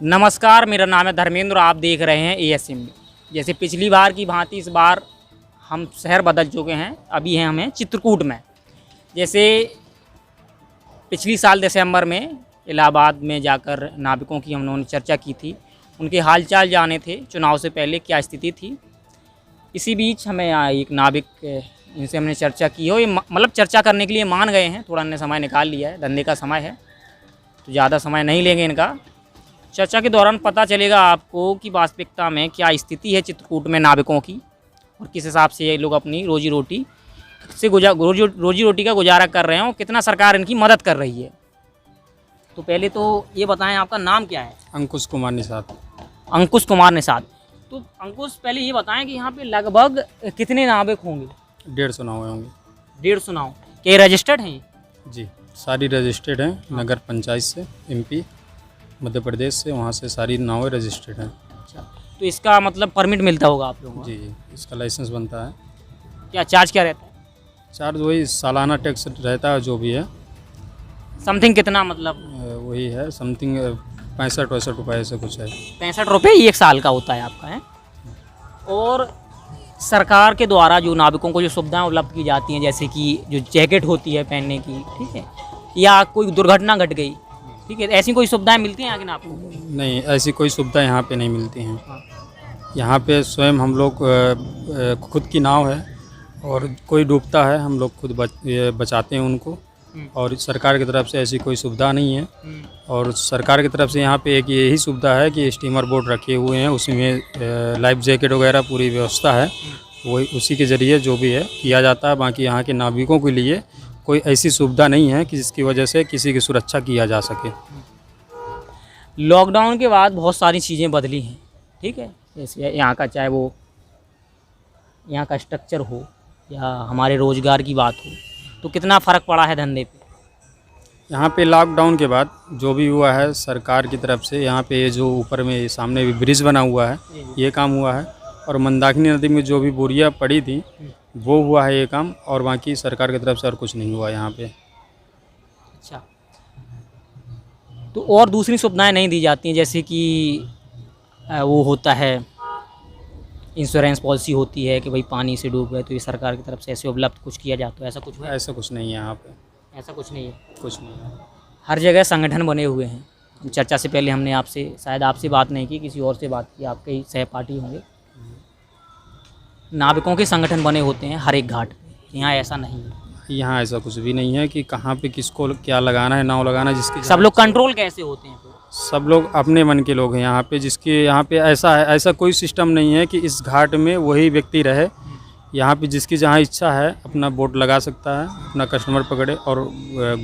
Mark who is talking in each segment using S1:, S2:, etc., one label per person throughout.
S1: नमस्कार, मेरा नाम है धर्मेंद्र। आप देख रहे हैं ASM। जैसे पिछली बार की भांति इस बार हम शहर बदल चुके हैं। अभी हैं हमें चित्रकूट में। जैसे पिछली साल दिसंबर में इलाहाबाद में जाकर नाविकों की हम लोगों ने चर्चा की थी, उनके हालचाल जाने थे, चुनाव से पहले क्या स्थिति थी। इसी बीच हमें एक नाविक, इनसे हमने चर्चा की हो, ये मतलब चर्चा करने के लिए मान गए हैं। थोड़ा हमने समय निकाल लिया है, धंधे का समय है तो ज़्यादा समय नहीं लेंगे इनका। चर्चा के दौरान पता चलेगा आपको कि वास्तविकता में क्या स्थिति है चित्रकूट में नाविकों की, और किस हिसाब से ये लोग अपनी रोजी रोटी का गुजारा कर रहे हैं, और कितना सरकार इनकी मदद कर रही है। तो पहले तो ये बताएं, आपका नाम क्या है?
S2: अंकुश कुमार निषाद।
S1: अंकुश कुमार निषाद। तो अंकुश, पहले ये बताएं कि यहाँ पे लगभग कितने नाविक होंगे?
S2: 150 नावें होंगी।
S1: 150 नाव। क्या रजिस्टर्ड हैं?
S2: जी, सारी रजिस्टर्ड हैं। नगर पंचायत से, MP मध्य प्रदेश से, वहाँ से सारी नावें रजिस्टर्ड हैं।
S1: अच्छा, तो इसका मतलब परमिट मिलता होगा आप लोगों को?
S2: जी, इसका लाइसेंस बनता है।
S1: क्या चार्ज क्या रहता है?
S2: चार्ज वही सालाना टैक्स रहता है, जो भी है।
S1: समथिंग कितना, मतलब?
S2: वही है समथिंग 65-62 रुपये ऐसे कुछ है।
S1: 65 रुपये ही 1 साल का होता है आपका, है? और सरकार के द्वारा जो नाविकों को जो सुविधाएं उपलब्ध की जाती हैं, जैसे कि जो जैकेट होती है पहनने की, ठीक है, या कोई दुर्घटना घट गई, ठीक है, ऐसी कोई सुविधाएं मिलती हैं आगे ना आपको?
S2: नहीं, ऐसी कोई सुविधा यहाँ पे नहीं मिलती हैं।
S1: हाँ।
S2: यहाँ पे स्वयं हम लोग खुद की नाव है, और कोई डूबता है हम लोग खुद बचाते हैं उनको। और सरकार की तरफ से ऐसी कोई सुविधा नहीं है। और सरकार की तरफ से यहाँ पे एक यही सुविधा है कि स्टीमर बोट रखे हुए हैं, उसी में लाइफ जैकेट वगैरह पूरी व्यवस्था है। वही उसी के ज़रिए जो भी है किया जाता है। बाकी यहाँ के नाविकों के लिए कोई ऐसी सुविधा नहीं है कि जिसकी वजह से किसी की सुरक्षा किया जा सके।
S1: लॉकडाउन के बाद बहुत सारी चीज़ें बदली हैं, ठीक है, जैसे यहाँ का, चाहे वो यहाँ का स्ट्रक्चर हो या हमारे रोज़गार की बात हो, तो कितना फ़र्क पड़ा है धंधे पे?
S2: यहाँ पे लॉकडाउन के बाद जो भी हुआ है सरकार की तरफ से, यहाँ पे ये जो ऊपर में सामने भी ब्रिज बना हुआ है, ये काम हुआ है। और मंदाकिनी नदी में जो भी बोरियाँ पड़ी थी वो हुआ है ये काम, और बाकी सरकार की तरफ से और कुछ नहीं हुआ यहाँ पे।
S1: अच्छा, तो और दूसरी सुविधाएं नहीं दी जाती हैं, जैसे कि वो होता है, इंश्योरेंस पॉलिसी होती है कि भाई पानी से डूब गए तो ये सरकार की तरफ से ऐसे उपलब्ध कुछ किया जाता है, ऐसा कुछ है?
S2: ऐसा कुछ नहीं है यहाँ पे।
S1: ऐसा कुछ नहीं है?
S2: कुछ नहीं है।
S1: हर जगह संगठन बने हुए हैं। चर्चा से पहले हमने आपसे, शायद आपसे बात नहीं की, किसी और से बात की, आपके ही सहपाठी होंगे। नाविकों के संगठन बने होते हैं हर एक घाट पे, यहाँ ऐसा नहीं है।
S2: यहाँ ऐसा कुछ भी नहीं है कि कहाँ पे किसको क्या लगाना है, नाव लगाना है, जिसकी
S1: सब लोग कंट्रोल कैसे होते हैं फिर?
S2: सब लोग अपने मन के लोग हैं यहाँ पे। जिसके यहाँ पे ऐसा है, ऐसा कोई सिस्टम नहीं है कि इस घाट में वही व्यक्ति रहे। यहाँ पे जिसकी जहाँ इच्छा है अपना बोट लगा सकता है, अपना कस्टमर पकड़े और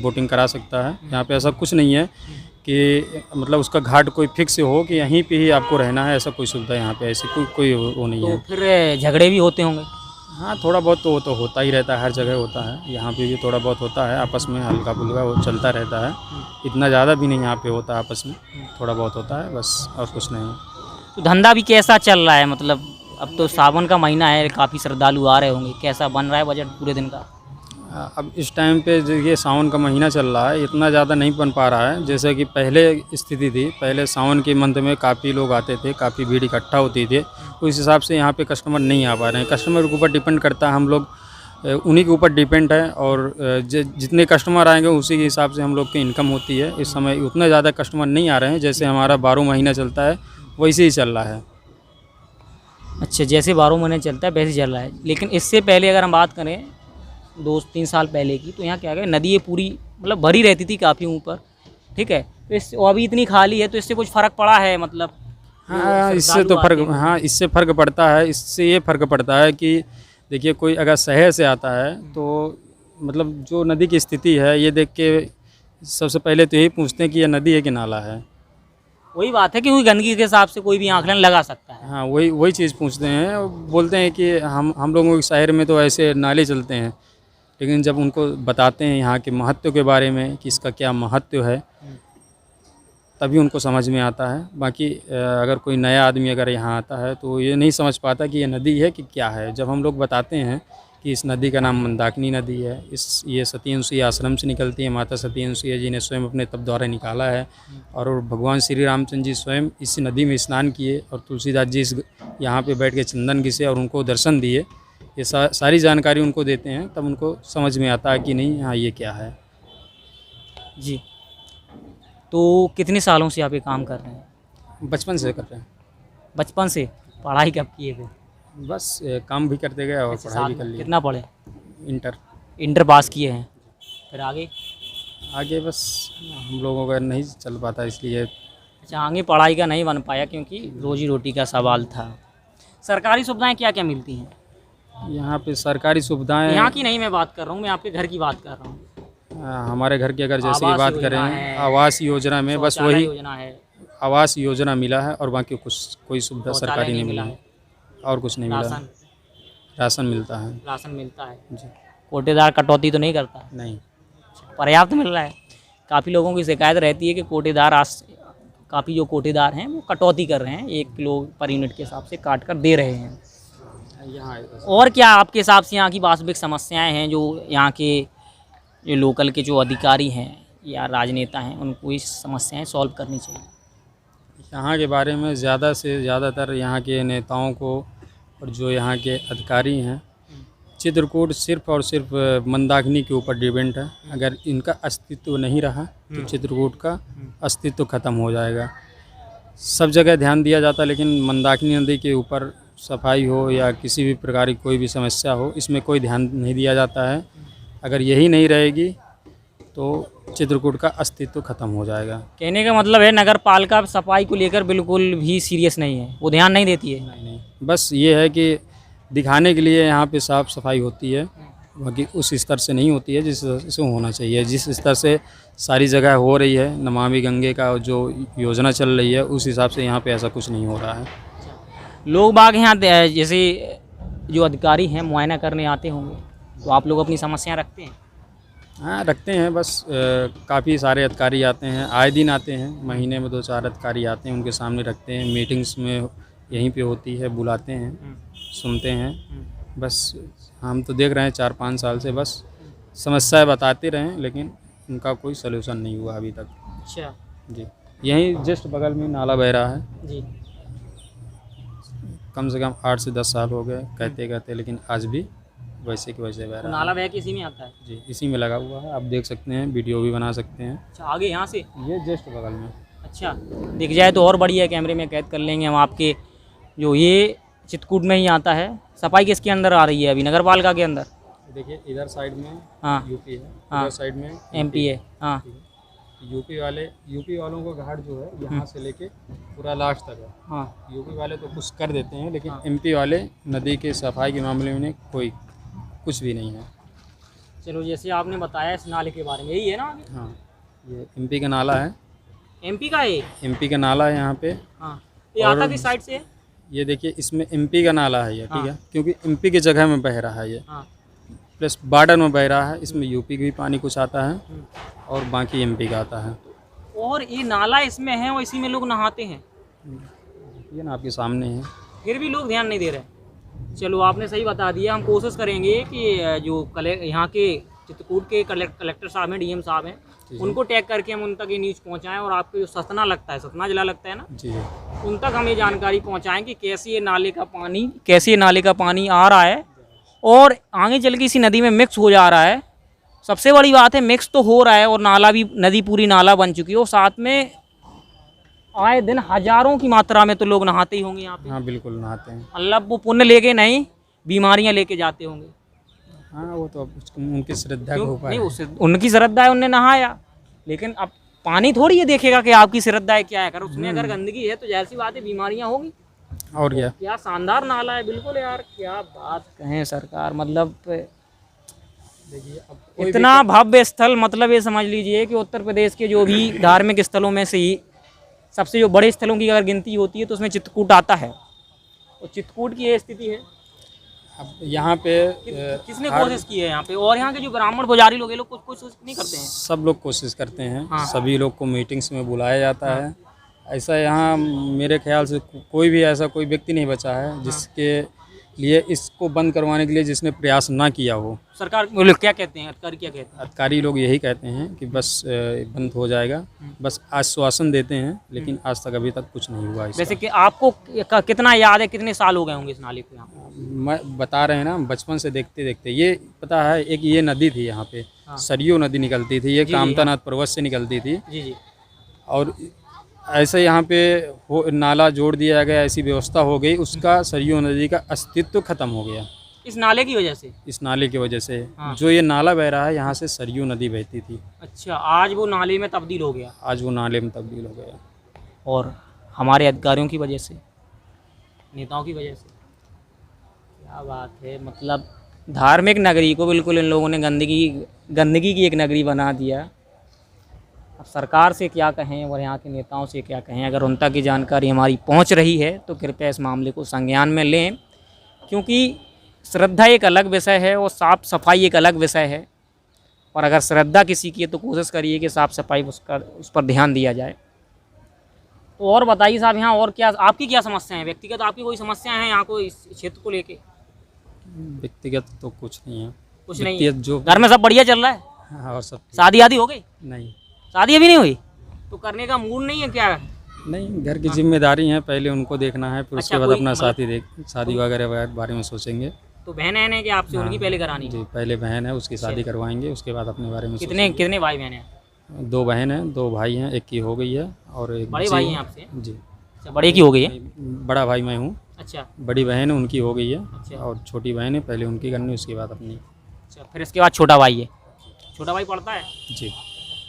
S2: बोटिंग करा सकता है। यहाँ पे ऐसा कुछ नहीं है कि मतलब उसका घाट कोई फिक्स हो कि यहीं पे ही आपको रहना है, ऐसा कोई सुविधा यहाँ पे ऐसी कोई वो नहीं है।
S1: तो फिर झगड़े भी होते होंगे?
S2: हाँ, थोड़ा बहुत तो वो तो होता ही रहता है, हर जगह होता है। यहाँ पे भी थोड़ा बहुत होता है, आपस में हल्का फुल्का वो चलता रहता है। इतना ज़्यादा भी नहीं यहाँ पे होता है, आपस में थोड़ा बहुत होता है बस, और कुछ नहीं।
S1: तो धंधा भी कैसा चल रहा है? मतलब अब तो सावन का महीना है, काफ़ी श्रद्धालु आ रहे होंगे, कैसा बन रहा है बजट पूरे दिन का?
S2: अब इस टाइम पे जो ये सावन का महीना चल रहा है, इतना ज़्यादा नहीं बन पा रहा है जैसे कि पहले स्थिति थी। पहले सावन के मंथ में काफ़ी लोग आते थे, काफ़ी भीड़ इकट्ठा होती थी। उस हिसाब से यहाँ पे कस्टमर नहीं आ पा रहे हैं। कस्टमर के ऊपर डिपेंड करता है, हम लोग उन्हीं के ऊपर डिपेंड है, और जितने कस्टमर आएंगे उसी के हिसाब से हम लोग की इनकम होती है। इस समय उतना ज़्यादा कस्टमर नहीं आ रहे हैं, जैसे हमारा 12 महीना चलता है वैसे ही चल रहा है।
S1: अच्छा, जैसे 12 महीने चलता है वैसे चल रहा है। लेकिन इससे पहले अगर हम बात करें 2-3 साल पहले की, तो यहाँ क्या है, नदी ये पूरी मतलब भरी रहती थी काफ़ी ऊपर, ठीक है, तो इस अभी इतनी खाली है, तो इससे कुछ फ़र्क पड़ा है? मतलब
S2: हाँ, इससे तो फ़र्क, हाँ इससे फ़र्क पड़ता है। इससे ये फ़र्क पड़ता है कि देखिए, कोई अगर शहर से आता है तो मतलब जो नदी की स्थिति है ये देख के सबसे पहले तो यही पूछते हैं कि ये नदी है कि नाला है।
S1: वही बात है कि कोई गंदगी के हिसाब से कोई भी आंकलन लगा सकता है।
S2: हाँ, वही चीज़ पूछते हैं, और बोलते हैं कि हम लोगों के शहर में तो ऐसे नाले चलते हैं। लेकिन जब उनको बताते हैं यहाँ के महत्व के बारे में कि इसका क्या महत्व है, तभी उनको समझ में आता है। बाकी अगर कोई नया आदमी अगर यहाँ आता है तो ये नहीं समझ पाता कि ये नदी है कि क्या है। जब हम लोग बताते हैं कि इस नदी का नाम मंदाकिनी नदी है। ये सती अनुसुईया आश्रम से निकलती है। माता सती अनुसुईया जी ने स्वयं अपने तप द्वारा निकाला है और भगवान श्री रामचंद्र जी स्वयं इस नदी में स्नान किए और तुलसीदास जी यहाँ पे बैठ के चंदन घिसे और उनको दर्शन दिए। ये सारी जानकारी उनको देते हैं, तब उनको समझ में आता है कि नहीं हाँ ये क्या है।
S1: जी, तो कितने सालों से आप ये काम कर रहे हैं?
S2: बचपन से कर रहे हैं।
S1: बचपन से? पढ़ाई कब किए थे?
S2: बस काम भी करते गए और पढ़ाई भी कर ली।
S1: कितना पढ़े?
S2: इंटर
S1: पास किए हैं, फिर आगे
S2: बस हम लोगों का नहीं चल पाता इसलिए।
S1: अच्छा, आगे पढ़ाई का नहीं बन पाया क्योंकि रोजी रोटी का सवाल था। सरकारी सुविधाएं क्या क्या मिलती हैं
S2: यहाँ पे? सरकारी सुविधाएं
S1: यहाँ की नहीं मैं बात कर रहा हूँ, मैं आपके घर की बात कर रहा हूँ।
S2: हमारे घर की अगर जैसे
S1: आवास
S2: बात
S1: योजना
S2: करें
S1: है,
S2: आवास योजना में बस
S1: शौचालय
S2: वही
S1: योजना है,
S2: आवास योजना मिला है और बाकी कुछ कोई सुविधा
S1: शौचालय
S2: सरकारी नहीं
S1: नहीं
S2: मिला
S1: मिला
S2: है और कुछ नहीं मिला। राशन मिलता है।
S1: राशन मिलता है
S2: जी।
S1: कोटेदार कटौती तो नहीं करता?
S2: नहीं,
S1: पर्याप्त मिल रहा है। काफ़ी लोगों की शिकायत रहती है कि कोटेदार काफ़ी जो कोटेदार हैं वो कटौती कर रहे हैं, 1 किलो पर यूनिट के हिसाब से काट कर दे रहे हैं।
S2: यहाँ
S1: और क्या आपके हिसाब से यहाँ की वास्तविक समस्याएं हैं जो यहाँ के जो लोकल के जो अधिकारी हैं या राजनेता हैं उनको इस समस्याएं सॉल्व करनी चाहिए?
S2: यहाँ के बारे में ज़्यादा से ज़्यादातर यहाँ के नेताओं को और जो यहाँ के अधिकारी हैं, चित्रकूट सिर्फ और सिर्फ मंदाकिनी के ऊपर डिपेंड है। अगर इनका अस्तित्व नहीं रहा तो चित्रकूट का अस्तित्व ख़त्म हो जाएगा। सब जगह ध्यान दिया जाता है लेकिन मंदाकिनी नदी के ऊपर सफाई हो या किसी भी प्रकार की कोई भी समस्या हो, इसमें कोई ध्यान नहीं दिया जाता है। अगर यही नहीं रहेगी तो चित्रकूट का अस्तित्व खत्म हो जाएगा।
S1: कहने का मतलब है नगर पालिका सफाई को लेकर बिल्कुल भी सीरियस नहीं है, वो ध्यान नहीं देती है।
S2: नहीं, बस ये है कि दिखाने के लिए यहाँ पे साफ़ सफाई होती है, बाकी उस स्तर से नहीं होती है जिस स्तर से होना चाहिए। जिस स्तर से सारी जगह हो रही है, नमामि गंगे का जो योजना चल रही है, उस हिसाब से यहाँ पे ऐसा कुछ नहीं हो रहा है।
S1: लोग बाग यहाँ जैसे जो अधिकारी हैं मुआयना करने आते होंगे, तो आप लोग अपनी समस्याएं रखते हैं?
S2: हाँ रखते हैं, बस काफ़ी सारे अधिकारी आते हैं, आए दिन आते हैं, महीने में 2-4 अधिकारी आते हैं, उनके सामने रखते हैं, मीटिंग्स में यहीं पे होती है, बुलाते हैं, सुनते हैं। बस हम तो देख रहे हैं 4-5 साल से बस समस्याएं बताते रहें लेकिन उनका कोई सलूशन नहीं हुआ अभी तक।
S1: अच्छा
S2: जी, यहीं जस्ट बगल में नाला बह रहा है
S1: जी,
S2: कम से कम 8 से 10 साल हो गए कहते कहते, लेकिन आज भी वैसे के वैसे बह
S1: तो
S2: रहा है।
S1: नाला बह के इसी में आता है?
S2: जी, इसी में लगा हुआ है, आप देख सकते हैं, वीडियो भी बना सकते हैं।
S1: अच्छा, आगे यहाँ से?
S2: ये जस्ट बगल में।
S1: अच्छा, दिख जाए तो और बढ़िया, कैमरे में कैद कर लेंगे हम आपके। जो ये चित्रकूट में ही आता है, सफाई किसके अंदर आ रही है अभी? नगर पालिका के अंदर?
S2: देखिए इधर साइड में
S1: हाँ
S2: यूपी है,
S1: हाँ,
S2: इधर साइड में
S1: MP है। हाँ,
S2: यूपी वालों का घाट जो है यहाँ से लेके पूरा लास्ट तक है।
S1: हाँ,
S2: यूपी वाले तो कुछ कर देते हैं लेकिन MP वाले नदी के सफाई के मामले में कोई कुछ भी नहीं है।
S1: चलो, जैसे आपने बताया इस नाले के बारे में, यही है ना?
S2: हाँ, ये MP का नाला है।
S1: MP का है?
S2: MP का नाला है यहाँ पे।
S1: हाँ, ये आता किस साइड से है?
S2: ये देखिए इसमें MP का नाला है ये, ठीक है, क्योंकि MP की जगह में बह रहा है ये,
S1: हाँ,
S2: प्लस बॉर्डर में बह रहा है। इसमें यूपी का भी पानी कुछ आता है और बाकी MP का आता है।
S1: और ये नाला इसमें है और इसी में लोग नहाते हैं,
S2: ये ना आपके सामने है,
S1: फिर भी लोग ध्यान नहीं दे रहे। चलो, आपने सही बता दिया। हम कोशिश करेंगे कि जो यहाँ के चित्रकूट के कलेक्टर साहब हैं, DM साहब हैं, उनको टैग करके हम उन तक ये न्यूज़ पहुँचाएँ और आपको जो सतना लगता है, सतना जिला लगता है ना
S2: जी,
S1: उन तक हम ये जानकारी पहुँचाएँ कि कैसे ये नाले का पानी आ रहा है और आगे चल के इसी नदी में मिक्स हो जा रहा है। सबसे बड़ी बात है, मिक्स तो हो रहा है और नाला भी, नदी पूरी नाला बन चुकी है और साथ में आए दिन हजारों की मात्रा में तो लोग नहाते ही होंगे यहाँ पे।
S2: हाँ बिल्कुल नहाते हैं।
S1: अल्लाह वो पुण्य लेके नहीं, बीमारियाँ लेके जाते होंगे।
S2: हाँ वो तो अब उनकी श्रद्धा के ऊपर
S1: नहीं,
S2: है।
S1: उससे उनकी श्रद्धा है, उनने नहाया, लेकिन अब पानी थोड़ी ये देखेगा कि आपकी श्रद्धा है क्या है। अगर उसमें अगर गंदगी है तो जाहिर सी बात है बीमारियाँ होगी।
S2: और क्या,
S1: क्या शानदार नाला है, बिल्कुल यार, क्या बात कहें सरकार। मतलब
S2: देखिए अब
S1: इतना भव्य स्थल, मतलब ये समझ लीजिए कि उत्तर प्रदेश के जो भी धार्मिक स्थलों में से ही सबसे जो बड़े स्थलों की अगर गिनती होती है तो उसमें चित्रकूट आता है। और चित्रकूट की ये स्थिति है।
S2: अब यहाँ पे
S1: किसने कोशिश की है यहाँ पे? और यहाँ के जो ब्राह्मण पुजारी लोग, ये लोग कुछ कोशिश नहीं करते हैं?
S2: सब लोग कोशिश करते हैं।
S1: हाँ।
S2: सभी लोग को मीटिंग्स में बुलाया जाता है। ऐसा यहाँ मेरे ख्याल से कोई भी ऐसा कोई व्यक्ति नहीं बचा है जिसके लिए इसको बंद करवाने के लिए जिसने प्रयास ना किया हो।
S1: सरकार वो लोग क्या कहते हैं, अधिकारी क्या कहते हैं?
S2: अधिकारी लोग यही कहते हैं कि बस बंद हो जाएगा, बस आश्वासन देते हैं, लेकिन आज तक अभी तक कुछ नहीं हुआ इसका।
S1: वैसे कि आपको कितना याद है, कितने साल हो गए होंगे इस नाले को यहाँ पे?
S2: मैं बता रहे हैं ना, बचपन से देखते देखते ये पता है। एक ये नदी थी यहाँ पे,
S1: हाँ।
S2: सरयू नदी निकलती थी, ये कामतानाथ पर्वत से निकलती थी।
S1: जी जी।
S2: और ऐसे यहाँ पे नाला जोड़ दिया गया, ऐसी व्यवस्था हो गई, उसका सरयू नदी का अस्तित्व खत्म हो गया
S1: इस नाले की वजह से?
S2: इस नाले की वजह से।
S1: हाँ।
S2: जो ये नाला बह रहा है, यहाँ से सरयू नदी बहती थी।
S1: अच्छा, आज वो नाले में तब्दील हो गया?
S2: आज वो नाले में तब्दील हो गया।
S1: और हमारे अधिकारियों की वजह से, नेताओं की वजह से। क्या बात है, मतलब धार्मिक नगरी को बिल्कुल इन लोगों ने गंदगी की एक नगरी बना दिया। अब सरकार से क्या कहें और यहाँ के नेताओं से क्या कहें, अगर उन तक की जानकारी हमारी पहुँच रही है तो कृपया इस मामले को संज्ञान में लें, क्योंकि श्रद्धा एक अलग विषय है और साफ़ सफाई एक अलग विषय है। और अगर श्रद्धा किसी की है तो कोशिश करिए कि साफ़ सफाई उस पर ध्यान दिया जाए। तो और बताइए साहब, यहाँ और क्या आपकी क्या समस्या है? व्यक्तिगत आपकी कोई समस्या है यहाँ को, इस क्षेत्र को लेके?
S2: व्यक्तिगत तो कुछ नहीं है।
S1: कुछ नहीं है।
S2: व्यक्तिगत जो
S1: घर में सब बढ़िया चल रहा है?
S2: हाँ, और सब ठीक।
S1: शादी आदि हो गई?
S2: नहीं
S1: शादी अभी नहीं हुई तो करने का मूड नहीं है क्या?
S2: नहीं, घर की जिम्मेदारी है, पहले उनको देखना है, फिर
S1: अच्छा,
S2: उसके बाद
S1: कोई
S2: अपना शादी वगैरह बारे में सोचेंगे।
S1: तो बहन है कि आपसे उनकी पहले करानी है?
S2: जी, पहले बहन है, उसकी शादी करवाएंगे, उसके बाद अपने बारे में
S1: कितने भाई बहन हैं?
S2: सोचेंगे। 2 बहन हैं, 2 भाई हैं, एक की हो गई है और एक
S1: बड़े भाई हैं आपसे?
S2: जी।
S1: अच्छा, बड़े की हो गई है?
S2: बड़ा भाई मैं हूँ।
S1: अच्छा
S2: बड़ी बहन है, उनकी हो गई है।
S1: अच्छा।
S2: और छोटी बहन है, पहले उनकी करनी, उसके बाद अपनी।
S1: अच्छा, फिर इसके बाद छोटा भाई है? छोटा भाई पढ़ता है?
S2: जी,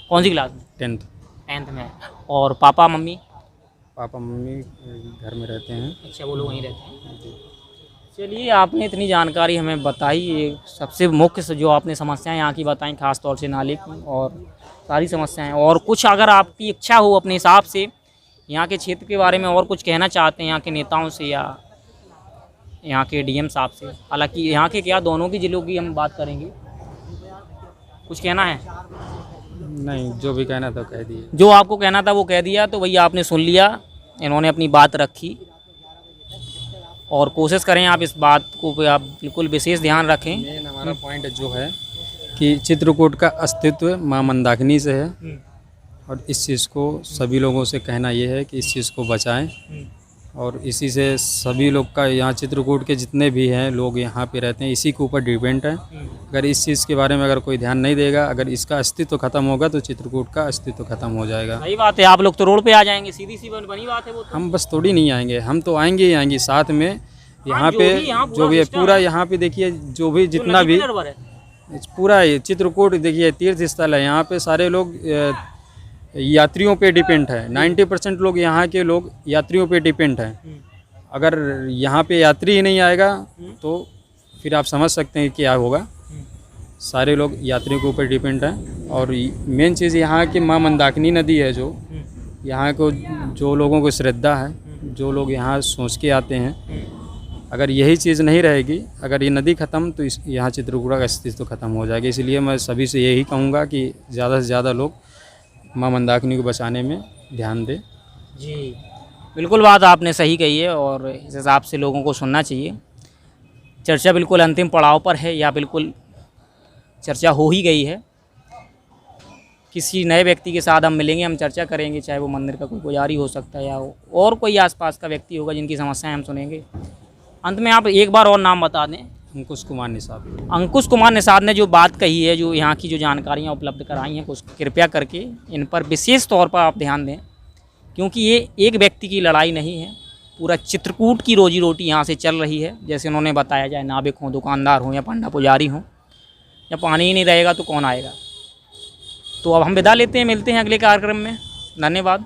S1: कौन सी क्लास में?
S2: 10th
S1: में। और पापा मम्मी?
S2: पापा मम्मी घर में रहते हैं।
S1: अच्छा, वो लोग वहीं रहते हैं। चलिए, आपने इतनी जानकारी हमें बताई, ये सबसे मुख्य से जो आपने समस्याएं यहाँ की बताई, खास तौर से नाले की और सारी समस्याएं। और कुछ अगर आपकी इच्छा हो अपने हिसाब से यहाँ के क्षेत्र के बारे में और कुछ कहना चाहते हैं यहाँ के नेताओं से या यहाँ के डीएम साहब से, हालांकि यहाँ के क्या दोनों की जिलों की हम बात करेंगे, कुछ कहना है?
S2: नहीं, जो भी कहना था कह दिए।
S1: जो आपको कहना था वो कह दिया, तो भैया आपने सुन लिया, इन्होंने अपनी बात रखी। और कोशिश करें आप इस बात को आप बिल्कुल विशेष ध्यान रखें।
S2: मेन हमारा पॉइंट जो है कि चित्रकूट का अस्तित्व माँ मंदाकिनी से है, और इस चीज़ को सभी लोगों से कहना ये है कि इस चीज़ को बचाएं। और इसी से सभी लोग का, यहाँ चित्रकूट के जितने भी हैं लोग यहाँ पे रहते हैं, इसी के ऊपर डिपेंड है। अगर इस चीज़ के बारे में अगर कोई ध्यान नहीं देगा, अगर इसका अस्तित्व खत्म होगा तो चित्रकूट का अस्तित्व खत्म हो जाएगा।
S1: सही बात है, आप लोग तो रोड पे आ जाएंगे, सीधी सी बनी बात है वो तो।
S2: हम बस थोड़ी नहीं आएंगे, हम तो आएंगे ही आएंगे साथ में। यहाँ पे जो भी है पूरा, यहाँ पे देखिए जो भी जितना भी पूरा चित्रकूट देखिए तीर्थ स्थल है, यहाँ पे सारे लोग यात्रियों पे डिपेंड है। 90% लोग यहाँ के लोग यात्रियों पे डिपेंड हैं। अगर यहाँ पे यात्री ही नहीं आएगा तो फिर आप समझ सकते हैं क्या होगा। सारे लोग यात्रियों के ऊपर डिपेंड हैं। और मेन चीज़ यहाँ की माँ मंदाकिनी नदी है, जो यहाँ को जो लोगों को श्रद्धा है, जो लोग यहाँ सोच के आते हैं, अगर यही चीज़ नहीं रहेगी, अगर ये नदी ख़त्म तो यहाँ चित्रकूट का अस्तित्व ख़त्म हो जाएगा। इसलिए मैं सभी से यही कहूँगा कि ज़्यादा से ज़्यादा लोग माँ मंदाकिनी को बचाने में ध्यान दें।
S1: जी, बिल्कुल बात आपने सही कही है और इस हिसाब से लोगों को सुनना चाहिए। चर्चा बिल्कुल अंतिम पड़ाव पर है, या बिल्कुल चर्चा हो ही गई है। किसी नए व्यक्ति के साथ हम मिलेंगे, हम चर्चा करेंगे, चाहे वो मंदिर का कोई पुजारी हो सकता है या और कोई आसपास का व्यक्ति होगा जिनकी समस्याएं हम सुनेंगे। अंत में आप एक बार और नाम बता दें।
S2: अंकुश कुमार निषाद।
S1: अंकुश कुमार निषाद ने जो बात कही है, जो यहाँ की जो जानकारियाँ उपलब्ध कराई हैं, कुछ कृपया करके इन पर विशेष तौर पर आप ध्यान दें, क्योंकि ये एक व्यक्ति की लड़ाई नहीं है, पूरा चित्रकूट की रोजी रोटी यहाँ से चल रही है। जैसे उन्होंने बताया, चाहे नाविक हों, दुकानदार हों या पंडा पुजारी हों, या पानी ही नहीं रहेगा तो कौन आएगा। तो अब हम विदा लेते हैं, मिलते हैं अगले कार्यक्रम में। धन्यवाद।